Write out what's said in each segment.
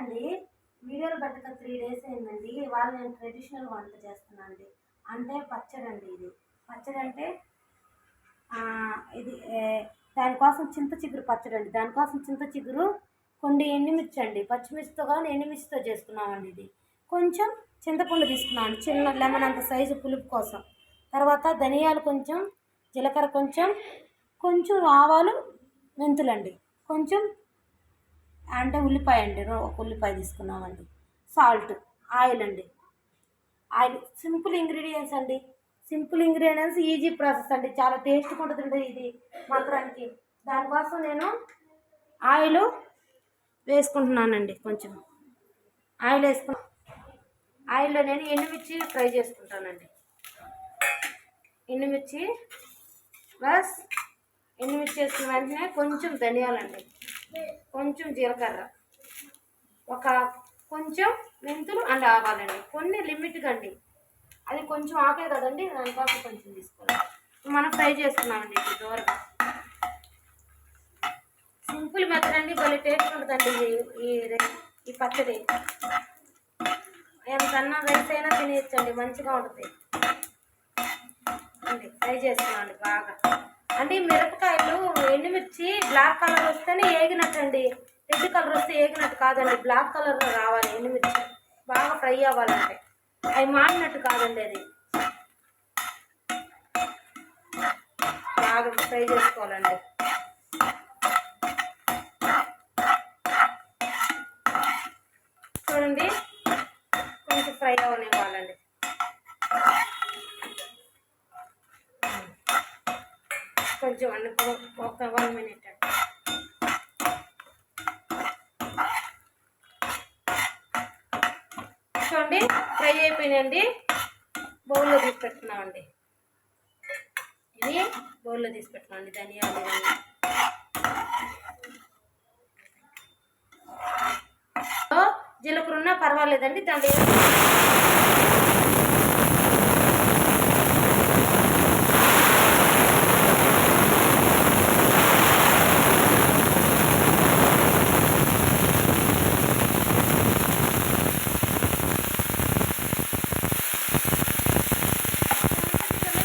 అండి వీడియోలు పెట్టక 3 డేస్ అయిందండి. ఇవాళ నేను ట్రెడిషనల్ వంట చేస్తున్నా అండి. అంటే పచ్చడి అండి ఇది. పచ్చడి అంటే ఇది దానికోసం చింత చిగురు పచ్చడి అండి. దానికోసం చింత చిగురు, కొన్ని ఎండుమిర్చి అండి, పచ్చిమిర్చితో కానీ ఎండుమిర్చితో చేసుకున్నామండి ఇది. కొంచెం చింతపండు తీసుకున్నామండి, చిన్న లెమన్ అంత సైజు పులుపు కోసం. తర్వాత ధనియాలు కొంచెం, జీలకర్ర కొంచెం, కొంచెం ఆవాలు, మెంతులండి, కొంచెం అంటే ఉల్లిపాయ అండి, ఒక ఉల్లిపాయ తీసుకున్నామండి, సాల్ట్, ఆయిల్ అండి. ఆయిల్ సింపుల్ ఇంగ్రీడియంట్స్ అండి. సింపుల్ ఇంగ్రీడియంట్స్, ఈజీ ప్రాసెస్ అండి. చాలా టేస్ట్గా ఉంటుందండి ఇది మాత్రానికి. దానికోసం నేను ఆయిల్ వేసుకుంటున్నానండి. కొంచెం ఆయిల్ వేసుకుని ఆయిల్లో నేను ఎండుమిర్చి ఫ్రై చేసుకుంటానండి. ఎండుమిర్చి ప్లస్ ఎండుమిర్చి వేసుకున్న వెంటనే కొంచెం ధనియాలండి, కొంచెం జీలకర్ర, ఒక కొంచెం మెంతులు అండ్ ఆవాలండి. కొన్ని లిమిట్గా అండి, అది కొంచెం ఆకే కదండి, దానికోసం కొంచెం తీసుకోవాలి. మనం ఫ్రై చేసుకున్నామండి ఇది దూరంగా. సింపుల్ మెథడ్ అండి, భలే టేస్ట్ ఉంటుందండి ఈ పచ్చడి. ఎంత అన్నం రైస్ అయినా తినేయచ్చండి, మంచిగా ఉంటుంది అండి. ఫ్రై చేసుకున్నామండి బాగా. అంటే మిరపకాయలు ఎండుమిర్చి బ్లాక్ కలర్ వస్తేనే ఏగినట్టండి, రెడ్ కలర్ వస్తే ఏగినట్టు కాదండి. బ్లాక్ కలర్లో రావాలి ఎండుమిర్చి, బాగా ఫ్రై అవ్వాలంటే. అవి మాడినట్టు కాదండి, అది బాగా ఫ్రై చేసుకోవాలండి. చూడండి, కొంచెం ఫ్రై అవనివ్వాలండి. కొంచెం అన్ని ఒక 1 మినిట్ అండి. చూడండి, ఫ్రై అయిపోయినాయండి. బౌల్లో తీసి పెట్టుకున్నామండి. ఇది బౌల్లో తీసి పెట్టుకోండి. ధనియాలు జీలకర్ర ఉన్నా పర్వాలేదండి, దాంట్లో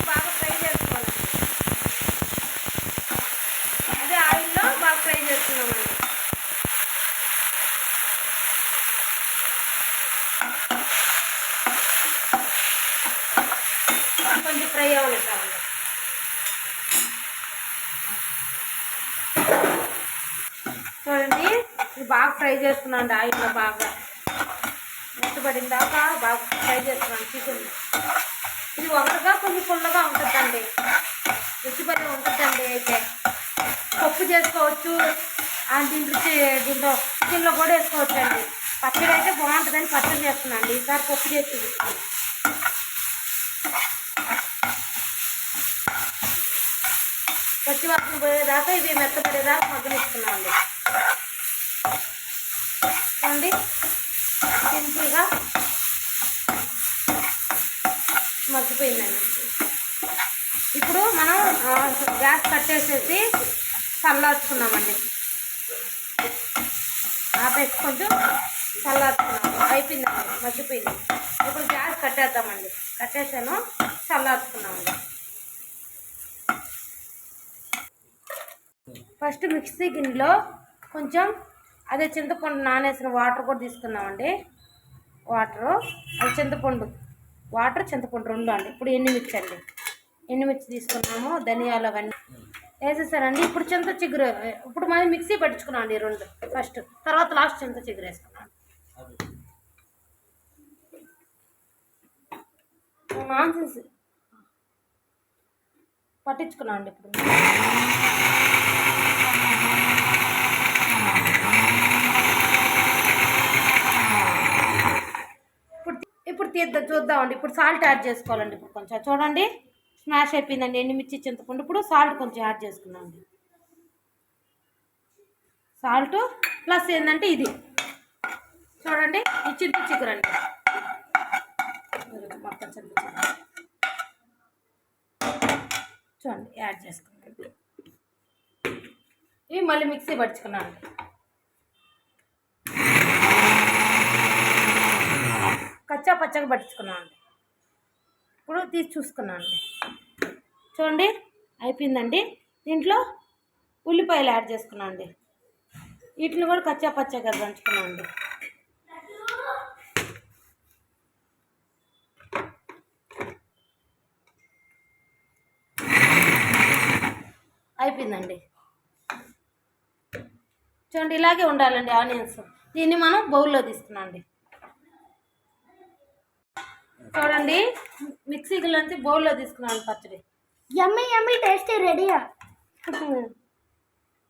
బాగా ఫ్రై చేసుకోవాలండి. అదే ఆయిల్లో బాగా ఫ్రై చేసుకున్నామండి. కొంచెం ఫ్రై అవ్వనిద్దామండి. చూడండి, ఇది బాగా ఫ్రై చేసుకున్నాండి ఆయిల్లో. బాగా మెత్తబడిన దాకా బాగా ఫ్రై చేసుకున్నాను చికెన్. ఇది ఒకటిగా కొంచెం పుల్లగా ఉంటుందండి, రుచిపడి ఉంటుందండి. అయితే పప్పు చేసుకోవచ్చు, దీంట్లో చికెన్లో కూడా వేసుకోవచ్చు అండి. పచ్చడి అయితే బాగుంటుందని పచ్చడి చేస్తున్నాండి. ఈసారి పప్పు చేసి పచ్చివాసన పోయేదాకా ఇవి మెత్తపడేదాకా మగ్గనిస్తున్నామండి. చూడండి, సింపుల్గా మగ్గిపోయిందండి. ఇప్పుడు మనం గ్యాస్ కట్టేసేసి చల్లార్చుకున్నామండి. ఆపేసి కొంచెం చల్లార్చుకున్నాము. అయిపోయిందండి, మగ్గిపోయింది. ఇప్పుడు గ్యాస్ కట్టేద్దామండి. కట్టేసాను, చల్లార్చుకున్నామండి. ఫస్ట్ మిక్సీ గిన్నెలో కొంచెం అదే చింతపండు నానేసిన వాటర్ కూడా తీసుకున్నామండి. వాటరు, అది చింతపండు, వాటర్, చింతపండు రెండు అండి. ఇప్పుడు ఎండుమిర్చి అండి, ఎండుమిర్చి తీసుకున్నాము, ధనియాలు అవన్నీ వేసేసానండి. ఇప్పుడు చింత చిగురు, ఇప్పుడు మనం మిక్సీ పట్టించుకున్నాం అండి రెండు ఫస్ట్, తర్వాత లాస్ట్ చింత చిగురు వేసుకున్నాం. నాన్సెన్స్ పట్టించుకున్నాం అండి. ఇప్పుడు తీద్దాం, చూద్దామండి. ఇప్పుడు సాల్ట్ యాడ్ చేసుకోవాలండి. ఇప్పుడు కొంచెం చూడండి, స్మాష్ అయిపోయిందండి ఎండుమిర్చి, చింతపండు. ఇప్పుడు సాల్ట్ కొంచెం యాడ్ చేసుకున్నామండి. సాల్ట్ ప్లస్ ఏంటంటే ఇది చూడండి, ఈ చింత చిగురు అండి, మొత్తం చింత చిగురు చూడండి యాడ్ చేసుకున్నాను. ఇవి మళ్ళీ మిక్సీ పట్టుకున్నాను. కచ్చా పచ్చగా పట్టించుకున్నాను అండి. ఇప్పుడు తీసి చూసుకున్నాను అండి. చూడండి అయిపోయిందండి. దీంట్లో ఉల్లిపాయలు యాడ్ చేసుకున్నాను అండి. వీటిని కూడా కచ్చా పచ్చగా దంచుకున్నాను అండి. అయిపోయిందండి. చూడండి ఇలాగే ఉండాలండి ఆనియన్స్. దీన్ని మనం బౌల్లో తీసుకున్నాం అండి. చూడండి మిక్సీ గిల్లంతా బౌల్లో తీసుకున్నాను పచ్చడి. యమ్మీ యమ్మీ టేస్టీ రెడీయా.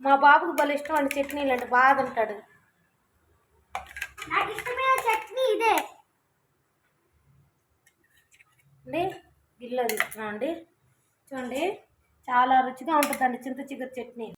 మా బాబుకి భలే ఇష్టం అండి చట్నీలు అంటే, బాగా తింటాడు. నాకు ఇష్టమైన చట్నీ ఇదే అండి. గిన్నెలో తీసుకున్నాం అండి. చూడండి చాలా రుచిగా ఉంటుందండి చింత చిగురు చట్నీ.